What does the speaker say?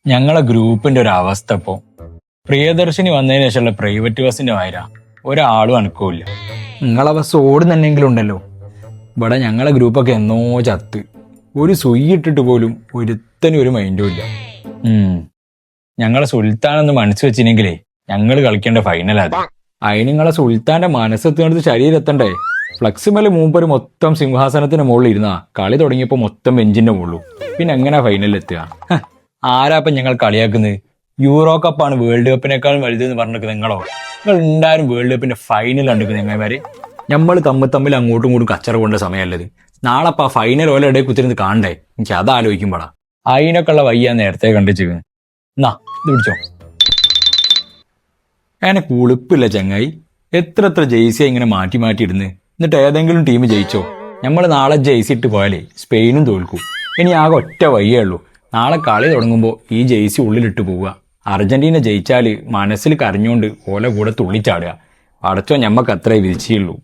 ഞങ്ങളെ ഗ്രൂപ്പിന്റെ ഒരു അവസ്ഥ ഇപ്പോ പ്രിയദർശിനി വന്നതിന് ശേഷമുള്ള പ്രൈവറ്റ് ബസിന്റെ വായര ഒരാളും അനക്കൂല്ല. നിങ്ങളെ ബസ് ഓടുന്നെങ്കിലും ഉണ്ടല്ലോ. ഇവിടെ ഞങ്ങളെ ഗ്രൂപ്പൊക്കെ എന്നോ ചത്ത്. ഒരു സുയ്യിട്ടിട്ട് പോലും ഒരുത്തനും ഒരു മൈൻഡും ഇല്ല. ഞങ്ങളെ സുൽത്താനൊന്ന് മനസ്സ് വെച്ചിനെങ്കിലേ ഞങ്ങൾ കളിക്കേണ്ട ഫൈനൽ അത്. അതിന് നിങ്ങളെ സുൽത്താന്റെ മനസ്സെത്തുന്നത് ശരീരം എത്തണ്ടേ? ഫ്ലക്സിമല് മൂപ്പര് മൊത്തം സിംഹാസനത്തിന് മുകളിൽ ഇരുന്നാ കളി തുടങ്ങിയപ്പോ മൊത്തം ബെഞ്ചിന്റെ മുകളിലും. പിന്നെ എങ്ങനെയാ ഫൈനലിൽ എത്തുക? ആരാപ്പം ഞങ്ങൾ കളിയാക്കുന്നത്? യൂറോ കപ്പാണ് വേൾഡ് കപ്പിനേക്കാളും വലുതെന്ന് പറഞ്ഞിട്ട് നിങ്ങളോ? നിങ്ങൾ ഉണ്ടാരും വേൾഡ് കപ്പിന്റെ ഫൈനൽ കണ്ടിരിക്കുന്നത് എങ്ങനെമാര്? നമ്മൾ തമ്മിൽ അങ്ങോട്ടും ഇങ്ങോട്ടും കച്ചറ കൊണ്ട സമയമല്ലത്. നാളെ ആ ഫൈനൽ ഓല ഇടയിൽ കുത്തിരുന്ന് കാണണ്ടേ? എനിക്ക് അത് ആലോചിക്കുമ്പോളാ അതിനൊക്കെ ഉള്ള വയ്യ നേരത്തെ കണ്ടിച്ചിരിക്കുന്നത്. എന്നാ ഇത് പിടിച്ചോ. അങ്ങനെ കുളിപ്പില്ല ചങ്ങായി. എത്ര ജെയ്സിയാ ഇങ്ങനെ മാറ്റി മാറ്റി ഇടുന്ന്. എന്നിട്ട് ഏതെങ്കിലും ടീം ജയിച്ചോ? നമ്മൾ നാളെ ജെയ്സി ഇട്ട് പോയാലേ സ്പെയിനും തോൽക്കും. ഇനി ആകെ ഒറ്റ വയ്യേ ഉള്ളൂ. നാളെ കളി തുടങ്ങുമ്പോൾ ഈ ജെയ്സി ഉള്ളിലിട്ട് പോവുക. അർജന്റീന ജയിച്ചാൽ മനസ്സിൽ കരഞ്ഞുകൊണ്ട് ഓല കൂടെ തുള്ളിച്ചാടുക. അടച്ചോ ഞമ്മക്ക് അത്രേ വിരിച്ചുള്ളൂ.